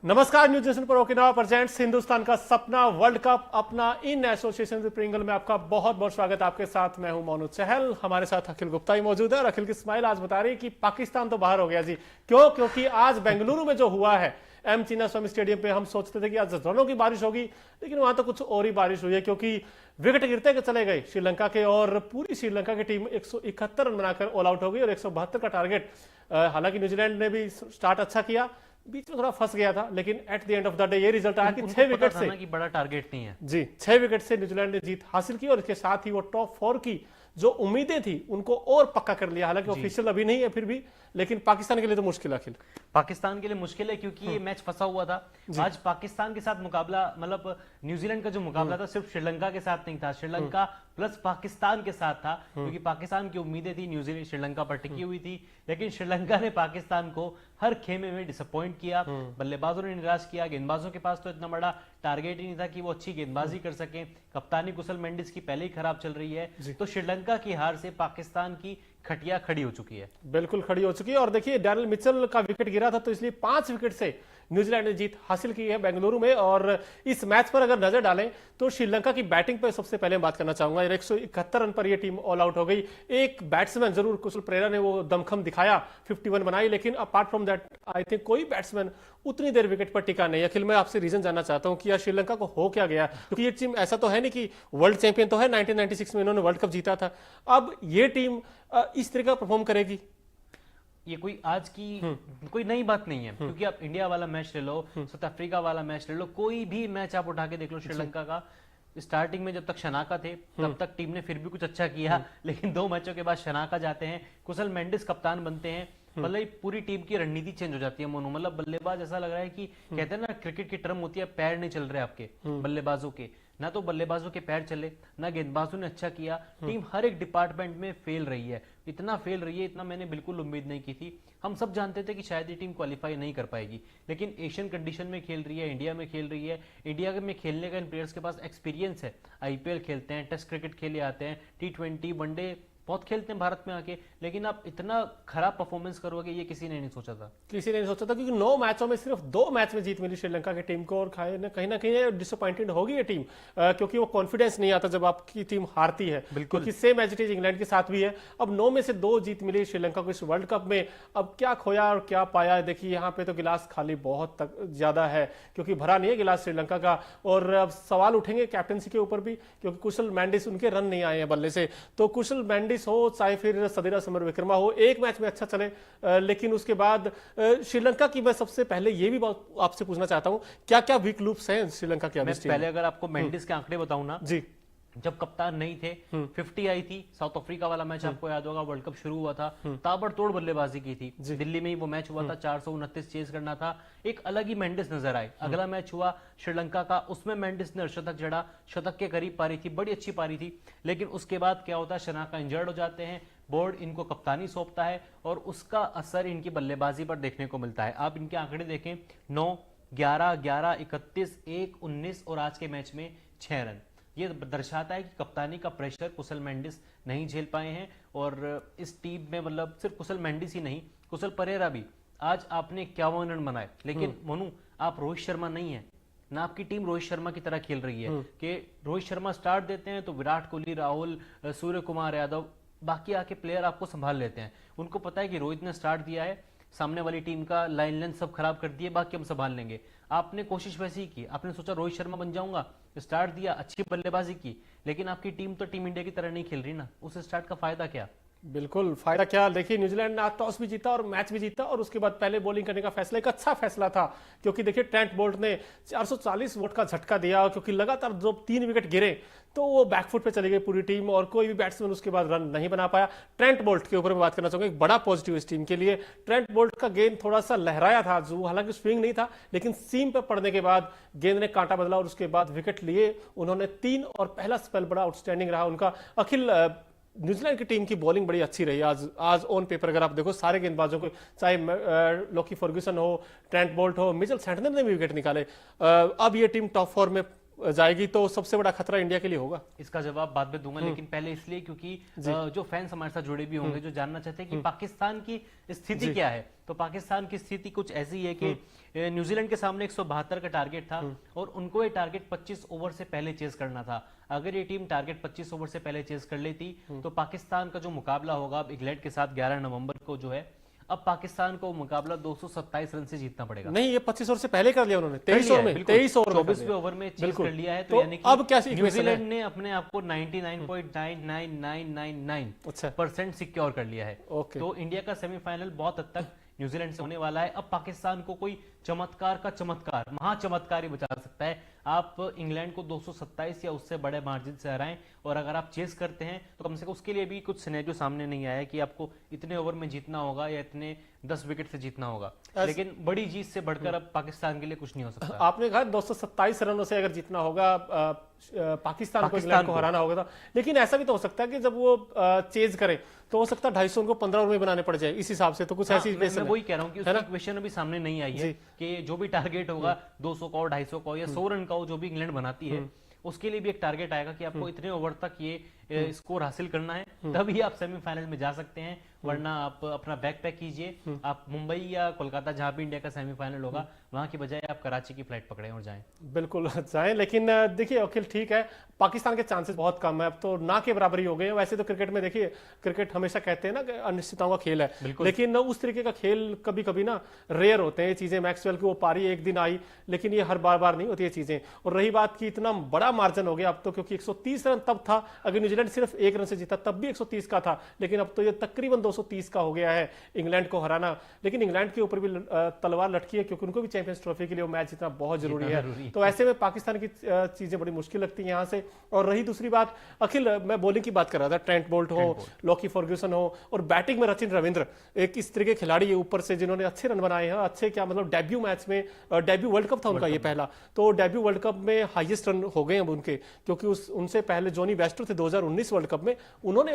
नमस्कार, news nation पर Okinawa presents Hindustan का सपना वर्ल्ड कप अपना इन एसोसिएशन विद प्रिंगल में आपका बहुत बहुत स्वागत। आपके साथ मैं हूं मोनू चहल, हमारे साथ अखिल गुप्ता ही मौजूद है और अखिल की स्माइल आज बता रही है कि पाकिस्तान तो बाहर हो गया जी। क्यों? क्योंकि आज बेंगलुरु में जो हुआ है एम चिन्नास्वामी स्टेडियम पे, हम सोचते थे कि आज रनों की बारिश होगी, लेकिन वहां तो कुछ और ही बारिश हुई है क्योंकि विकेट गिरते के चले गए श्रीलंका के और पूरी श्रीलंका की टीम 171 रन बनाकर ऑल आउट हो गई और 172 का टारगेट। हालांकि न्यूजीलैंड ने भी स्टार्ट अच्छा किया, बीच में थोड़ा फंस गया था, लेकिन at the end of the day ये रिजल्ट आया कि 6 विकेट से कि बड़ा टारगेट नहीं है जी, 6 विकेट से न्यूजीलैंड ने जीत हासिल की और इसके साथ ही वो टॉप 4 की जो उम्मीदें थी उनको और पक्का कर लिया। हालांकि ऑफिशियल अभी नहीं है फिर भी, लेकिन पाकिस्तान के लिए तो मुश्किल है। अखिल, पाकिस्तान के लिए मुश्किल है क्योंकि ये मैच फंसा हुआ था। आज पाकिस्तान के साथ मुकाबला, मतलब न्यूजीलैंड का जो मुकाबला था सिर्फ श्रीलंका के साथ नहीं था, श्रीलंका प्लस पाकिस्तान के साथ था, क्योंकि पाकिस्तान की उम्मीदें थी न्यूजीलैंड श्रीलंका पर टिकी हुई थी, लेकिन श्रीलंका ने पाकिस्तान को हर खेमे में डिसअपॉइंट किया। बल्लेबाजों ने निराश किया, गेंदबाजों के पास तो इतना बड़ा टारगेट ही नहीं था कि वो अच्छी गेंदबाजी कर सकें। कप्तानी कुशल मेंडिस की पहले ही खराब चल रही है, तो श्रीलंका की हार से पाकिस्तान की खटिया खड़ी हो चुकी है, बिल्कुल खड़ी हो चुकी है। और देखिए, डैरिल मिचेल का विकेट गिरा था तो इसलिए 5 विकेट से न्यूजीलैंड ने जीत हासिल की है बेंगलुरु में। और इस मैच पर अगर नजर डालें तो श्रीलंका की बैटिंग पर सबसे पहले बात करना चाहूंगा। 171 रन पर यह टीम ऑल आउट हो गई। एक बैट्समैन जरूर, कुशल परेरा ने वो दमखम दिखाया, 51 बनाई, लेकिन apart from that I think कोई बैट्समैन उतनी देर विकेट पर टिका नहीं। अखिल, मैं आपसे रीजन जानना चाहता हूं कि यार श्रीलंका को हो क्या गया, क्योंकि ये टीम ऐसा तो है नहीं कि वर्ल्ड चैंपियन तो है, 1996 में इन्होंने वर्ल्ड कप जीता था। अब ये टीम इस तरह का परफॉर्म करेगी? ये कोई आज की कोई नई बात नहीं है, क्योंकि आप इंडिया वाला मैच ले लो, साउथ अफ्रीका वाला मैच ले लो, कोई भी मैच आप उठा के देख लो श्रीलंका का, स्टार्टिंग में जब तक शनाका थे तब तक टीम ने फिर भी कुछ अच्छा किया, लेकिन 2 मैचों के बाद शनाका जाते हैं, कुशल मेंडिस कप्तान बनते हैं, मतलब पूरी टीम की रणनीति चेंज हो जाती है। मोनू, मतलब बल्लेबाज ऐसा लग रहा है कि कहते हैं ना, क्रिकेट की टर्म होती है पैर नहीं चल रहे आपके बल्लेबाजों के, ना तो बल्लेबाजों के पैर चले, ना गेंदबाजों ने अच्छा किया। टीम हर एक डिपार्टमेंट में फेल रही है, इतना फेल रही है, इतना मैंने बिल्कुल उम्मीद नहीं की थी। हम सब जानते थे कि शायद ये टीम क्वालिफाई नहीं कर पाएगी, लेकिन एशियन कंडीशन में खेल रही है, इंडिया में खेल रही है, इंडिया में खेलने का इन प्लेयर्स के पास एक्सपीरियंस है, आईपीएल खेलते हैं, टेस्ट क्रिकेट खेले आते हैं, T20 वनडे बहुत खेलते हैं भारत में आके, लेकिन आप इतना खराब परफॉर्मेंस करोगे ये किसी ने नहीं सोचा था। किसी ने नहीं सोचा था, क्योंकि 9 मैचों में सिर्फ 2 मैच में जीत मिली श्रीलंका की टीम को। और कहीं ना कहीं डिसअपॉइंटेड होगी ये टीम, क्योंकि वो कॉन्फिडेंस नहीं आता जब आपकी टीम हारती है, क्योंकि same as it is England के साथ भी है। अब 9 में से 2 जीत मिली श्रीलंका को इस वर्ल्ड कप में। अब क्या खोया और क्या पाया, देखिए यहाँ पे तो गिलास खाली बहुत तक ज्यादा है, क्योंकि भरा नहीं है गिलास श्रीलंका का। और अब सवाल उठेंगे कैप्टनसी के ऊपर भी, क्योंकि कुशल मेंडिस, उनके रन नहीं आए हैं बल्ले से, तो कुशल मेंडिस हो चाहे फिर सदीरा समर विक्रमा हो, एक मैच में अच्छा चले, लेकिन उसके बाद श्रीलंका की मैं सबसे पहले ये भी बात आपसे पूछना चाहता हूं, क्या क्या वीक लूप्स हैं श्रीलंका के? पहले अगर आपको मेंडिस के आंकड़े बताऊं ना जी, जब कप्तान नहीं थे 50 आई थी, साउथ अफ्रीका वाला मैच आपको याद होगा, वर्ल्ड कप शुरू हुआ था, ताबड़तोड़ बल्लेबाजी की थी, दिल्ली में ही वो मैच हुआ था, 429 चेज करना था, एक अलग ही मेंडिस नजर आए। अगला मैच हुआ श्रीलंका का, उसमें मेंडिस ने शतक जड़ा, शतक के करीब पारी थी, बड़ी अच्छी पारी थी, लेकिन उसके बाद क्या होता है, शनाका इंजर्ड हो जाते हैं, बोर्ड इनको कप्तानी सौंपता है और उसका असर इनकी बल्लेबाजी पर देखने को मिलता है। आप इनके आंकड़े देखें, 9, 11, 11, 31, 1, 19 और आज के मैच में 6 रन। ये दर्शाता है कि कप्तानी का प्रेशर कुशल मेंडिस नहीं झेल पाए हैं। और इस टीम में मतलब सिर्फ कुशल मेंडिस ही नहीं, कुशल परेरा भी, आज आपने 51 रन बनाए, लेकिन मोनू आप रोहित शर्मा नहीं है ना, आपकी टीम रोहित शर्मा की तरह खेल रही है कि रोहित शर्मा स्टार्ट देते हैं तो विराट कोहली, राहुल, सूर्य कुमार यादव, बाकी आके प्लेयर आपको संभाल लेते हैं। उनको पता है कि रोहित ने स्टार्ट दिया है, सामने वाली टीम का लाइन लेंथ सब खराब कर दिए, बाकी हम संभाल लेंगे। आपने कोशिश वैसी ही की, आपने सोचा रोहित शर्मा बन जाऊंगा, स्टार्ट दिया, अच्छी बल्लेबाजी की, लेकिन आपकी टीम तो टीम इंडिया की तरह नहीं खेल रही ना, उस स्टार्ट का फायदा क्या? बिल्कुल फायदा क्या। देखिए, न्यूजीलैंड ने आज टॉस भी जीता और मैच भी जीता, और उसके बाद पहले बॉलिंग करने का फैसला एक अच्छा फैसला था, क्योंकि देखिए ट्रेंट बोल्ट ने 440 वोट का झटका दिया, क्योंकि लगातार जो 3 विकेट गिरे तो वो बैकफुट पे चली गई पूरी टीम और कोई भी बैट्समैन उसके बाद रन नहीं बना पाया। ट्रेंट बोल्ट के ऊपर मैं बात करना चाहूंगा, एक बड़ा पॉजिटिव इस टीम के लिए। ट्रेंट बोल्ट का गेंद थोड़ा सा लहराया था, जो हालांकि स्विंग नहीं था, लेकिन सीम पर पड़ने के बाद गेंद ने कांटा बदला और उसके बाद विकेट लिए उन्होंने 3, और पहला स्पेल बड़ा आउटस्टैंडिंग रहा उनका। अखिल, न्यूजीलैंड की टीम की बॉलिंग बड़ी अच्छी रही आज ऑन पेपर अगर आप देखो सारे गेंदबाजों को, चाहे लोकी फर्ग्यूसन हो, ट्रेंट बोल्ट हो, मिचेल सैंटनर ने भी विकेट निकाले। अब ये टीम टॉप 4 में जाएगी तो सबसे बड़ा खतरा इंडिया के लिए होगा। इसका जवाब बाद में दूंगा, लेकिन पहले इसलिए क्योंकि जो फैंस हमारे साथ जुड़े भी होंगे जो जानना चाहते हैं कि पाकिस्तान की स्थिति क्या है, तो पाकिस्तान की स्थिति कुछ ऐसी है कि न्यूजीलैंड के सामने 172 का टारगेट था और उनको ये टारगेट 25 ओवर से पहले चेस करना था। अगर ये टीम टारगेट 25 ओवर से पहले चेस कर लेती तो पाकिस्तान का जो मुकाबला होगा अब इंग्लैंड के साथ 11 नवंबर को जो है, अब पाकिस्तान को मुकाबला 227 रन से जीतना पड़ेगा। नहीं, ये 25 ओवर से पहले कर लिया उन्होंने, 23 ओवर में, 23 ओवर 24वें ओवर में चेस कर लिया है। तो यानी कि अब क्या न्यूजीलैंड ने अपने आप को 99.99999% सिक्योर कर लिया है। तो इंडिया का सेमीफाइनल बहुत हद तक न्यूजीलैंड से होने वाला है। अब पाकिस्तान को कोई चमत्कार का चमत्कार, महाचमत्कार ही बचा सकता है। आप इंग्लैंड को 227 या उससे बड़े मार्जिन से हराएं, और अगर आप चेस करते हैं तो कम से कम उसके लिए भी कुछ सिनेरियो सामने नहीं आया कि आपको इतने ओवर में जीतना होगा या इतने 10 विकेट से जीतना होगा। लेकिन बड़ी जीत से बढ़कर अब पाकिस्तान के लिए कुछ नहीं हो सकता। आपने कहा 227 रनों से अगर जीतना होगा पाकिस्तान को, इंग्लैंड को हराना होगा था, लेकिन ऐसा भी तो हो सकता है कि जब वो चेज करे तो हो सकता है 250 उनको 15 ओवर में बनाने पड़ जाए। इस हिसाब से तो कुछ ऐसी मैं वही कह रहा हूँ कि उसकी इक्वेशन अभी सामने नहीं आई है कि जो भी टारगेट होगा 200 का हो, 250 का हो या 100 रन का हो, जो भी इंग्लैंड बनाती है उसके लिए भी एक टारगेट आएगा कि आपको इतने ओवर तक ये स्कोर हासिल करना है, तभी आप सेमीफाइनल में जा सकते हैं। वरना आप अपना बैग पैक कीजिए, आप मुंबई या कोलकाता जहां भी इंडिया का सेमीफाइनल होगा वहां की बजाय आप कराची की फ्लाइट पकड़ें और जाएं। बिल्कुल जाएं, लेकिन देखिए अखिल ठीक है, पाकिस्तान के चांसेस बहुत कम है, अब तो ना के बराबर ही हो गए हैं। वैसे तो क्रिकेट में देखिए, क्रिकेट हमेशा कहते हैं ना कि अनिश्चितताओं का खेल है, लेकिन उस तरीके का खेल कभी कभी ना रेयर होते हैं ये चीजें। मैक्सवेल की वो पारी एक दिन आई, लेकिन ये हर बार नहीं होती ये चीजें। और रही बात की इतना बड़ा मार्जिन हो गया अब तो, क्योंकि 130 रन तब था अगर न्यूजीलैंड सिर्फ 1 रन से जीता तब भी 130 का था, लेकिन अब तो ये तकरीबन 230 का हो गया है इंग्लैंड को हराना। लेकिन इंग्लैंड के ऊपर भी तलवार लटकी है, क्योंकि उनको भी चैंपियंस ट्रॉफी के लिए वो मैच जीतना बहुत जरूरी है। तो ऐसे में पाकिस्तान की चीजें बड़ी मुश्किल लगती है यहाँ से। और रही दूसरी बात, अखिल मैं बॉलिंग की बात कर रहा था, ट्रेंट बोल्ट हो, लॉकी फर्ग्यूसन हो, और बैटिंग में रचिन रविंद्र एक इस तरह के खिलाड़ी है ऊपर से जिन्होंने अच्छे रन बनाए हैं। अच्छे क्या मतलब, डेब्यू मैच में, डेब्यू वर्ल्ड कप था उनका ये पहला, तो डेब्यू वर्ल्ड कप में हाईएस्ट रन हो गए अब उनके, क्योंकि उनसे पहले जॉनी बेस्टर थे 2019 वर्ल्ड कप में, उन्होंने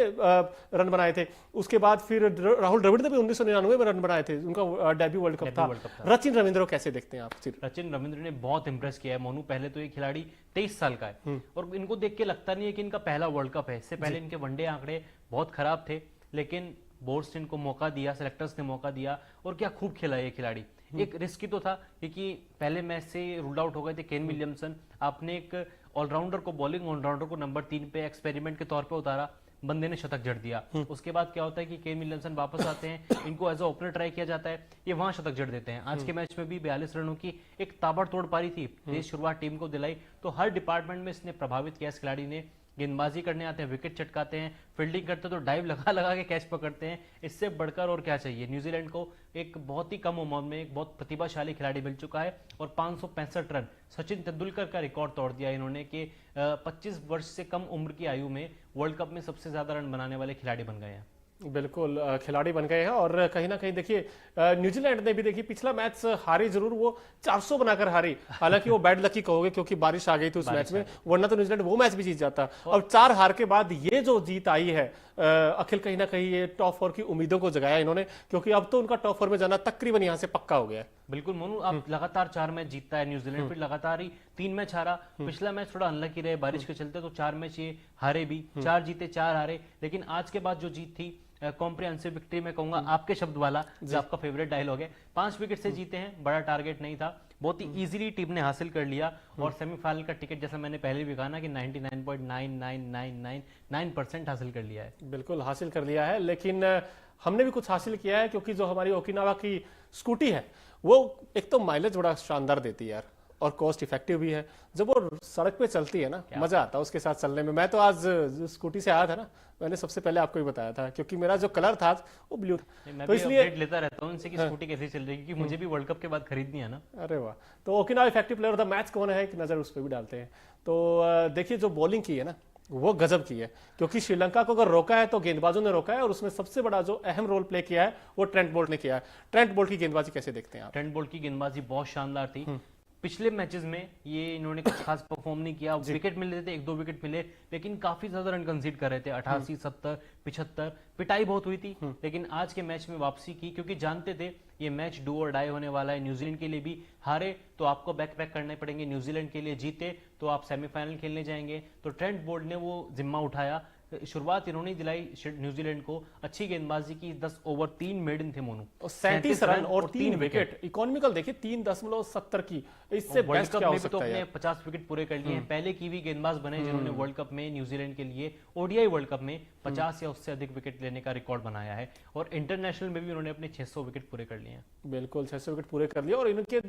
रन बनाए थे। उसके बाद फिर राहुल द्रविड़ ने भी 1999 में रन बनाए थे, उनका डेब्यू वर्ल्ड कप था। रचिन रविंद्र को कैसे देखते हैं आप? रचिन रविंद्र ने बहुत इंप्रेस किया है मोनू। पहले तो ये खिलाड़ी 23 साल का है और इनको देख के लगता नहीं है कि इनका पहला वर्ल्ड कप है। इससे पहले इनके वनडे आंकड़े बहुत खराब थे, लेकिन बोर्ड्स ने इनको मौका दिया, सेलेक्टर्स ने मौका दिया, और क्या खूब खेला ये खिलाड़ी। एक रिस्की तो था क्योंकि पहले मैच से रूल्ड आउट हो गए थे केन विलियमसन। आपने एक ऑलराउंडर को, बॉलिंग ऑलराउंडर को नंबर 3 पे एक्सपेरिमेंट के तौर पे उतारा, बंदे ने शतक जड़ दिया। उसके बाद क्या होता है कि केन विलियमसन वापस आते हैं, इनको एज अ ओपनर ट्राई किया जाता है, ये वहां शतक जड़ देते हैं। आज के मैच में भी 42 रनों की एक ताबड़तोड़ पारी थी, तेज शुरुआत टीम को दिलाई। तो हर डिपार्टमेंट में इसने प्रभावित किया इस खिलाड़ी ने। गेंदबाजी करने आते हैं, विकेट चटकाते हैं, फील्डिंग करते तो डाइव लगा लगा के कैच पकड़ते हैं। इससे बढ़कर और क्या चाहिए? न्यूजीलैंड को एक बहुत ही कम उम्र में एक बहुत प्रतिभाशाली खिलाड़ी मिल चुका है और 565 रन सचिन तेंदुलकर का रिकॉर्ड तोड़ दिया इन्होंने कि 25 वर्ष से कम उम्र की आयु में वर्ल्ड कप में सबसे ज्यादा रन बनाने वाले खिलाड़ी बन गए हैं। बिल्कुल खिलाड़ी बन गए हैं। और कहीं ना कहीं देखिए न्यूजीलैंड ने भी देखिए पिछला मैच हारी जरूर, वो 400 बनाकर हारी, हालांकि वो बैड लकी कहोगे क्योंकि बारिश आ गई थी उस मैच में, वरना तो न्यूजीलैंड वो मैच भी जीत जाता। और 4 हार के बाद ये जो जीत आई है अखिल, कहीं ना कहीं ये टॉप 4 की उम्मीदों को जगाया इन्होंने, क्योंकि अब तो उनका टॉप 4 में जाना तकरीबन यहाँ से पक्का हो गया है। बिल्कुल मोनू, अब लगातार 4 मैच जीतता है न्यूजीलैंड, फिर लगातार ही 3 मैच हारा। पिछला मैच थोड़ा अनलकी रहे बारिश के चलते, तो 4 मैच ये हारे भी, 4 जीते 4 हारे। लेकिन आज के बाद जो जीत थी, कॉम्प्रिहेंसिव विक्ट्री मैं कहूंगा आपके शब्द वाला, जो आपका फेवरेट डायलॉग है, 5 विकेट से जीते हैं। बड़ा टारगेट नहीं था, बहुत ही इजीली टीम ने हासिल कर लिया और सेमीफाइनल का टिकट, जैसा मैंने पहले भी कहा ना कि 99.99999% हासिल कर लिया है। बिल्कुल हासिल कर लिया है, लेकिन हमने भी कुछ हासिल किया है, क्योंकि जो हमारी ओकिनावा की स्कूटी है वो एक तो माइलेज बड़ा शानदार देती है यार, और कॉस्ट इफेक्टिव भी है। जब वो सड़क पे चलती है ना, मजा आता है उसके साथ चलने में। मैं तो आज स्कूटी से आया था ना, मैंने सबसे पहले आपको ही बताया था, क्योंकि मेरा जो कलर था वो ब्लू था, तो इसलिए लेता रहता हूं इनसे कि स्कूटी कैसी चल रही है, क्योंकि मुझे भी वर्ल्ड कप के बाद खरीदनी है ना। अरे वाह, तो Okinawa effective player of the match कौन है, एक नजर उस पर भी डालते हैं। तो देखिए जो बॉलिंग की है ना वो गजब की है, क्योंकि श्रीलंका को अगर रोका है तो गेंदबाजों ने रोका है, और उसमें सबसे बड़ा जो अहम रोल प्ले किया है वो ट्रेंट बोल्ट ने किया है। ट्रेंट बोल्ट की गेंदबाजी कैसे देखते हैं आप? ट्रेंट बोल्ट की गेंदबाजी बहुत शानदार थी। पिछले मैचेस में ये इन्होंने कुछ खास परफॉर्म नहीं किया, विकेट मिल रहे थे, 1-2 विकेट मिले, लेकिन काफी ज्यादा रन कंसीड कर रहे थे, 88, 70, 75, पिटाई बहुत हुई थी। लेकिन आज के मैच में वापसी की, क्योंकि जानते थे ये मैच डू और डाई होने वाला है। न्यूजीलैंड के लिए भी हारे तो आपको बैक पैक करने पड़ेंगे, न्यूजीलैंड के लिए जीते तो आप सेमीफाइनल खेलने जाएंगे। तो ट्रेंट बोल्ट ने वो जिम्मा उठाया, शुरुआत इन्होंने दिलाई न्यूजीलैंड को, अच्छी गेंदबाजी की, 10 ओवर 3 मेडन थे मोनू, 37 रन और 3 विकेट। इकोनॉमिकल देखिए 3.70 की, इससे वर्ल्ड बेस्ट कप क्या में हो भी तो सकता है अपने 50 विकेट पूरे कर लिए हैं। पहले कीवी गेंदबाज बने जिन्होंने वर्ल्ड कप में न्यूजीलैंड के लिए ओडीआई वर्ल्ड कप में 50 या उससे अधिक विकेट लेने का रिकॉर्ड बनाया है, और इंटरनेशनल में भी उन्होंने अपने 600 विकेट पूरे कर लिए हैं। बिल्कुल 600 विकेट पूरे कर लिए, और इनके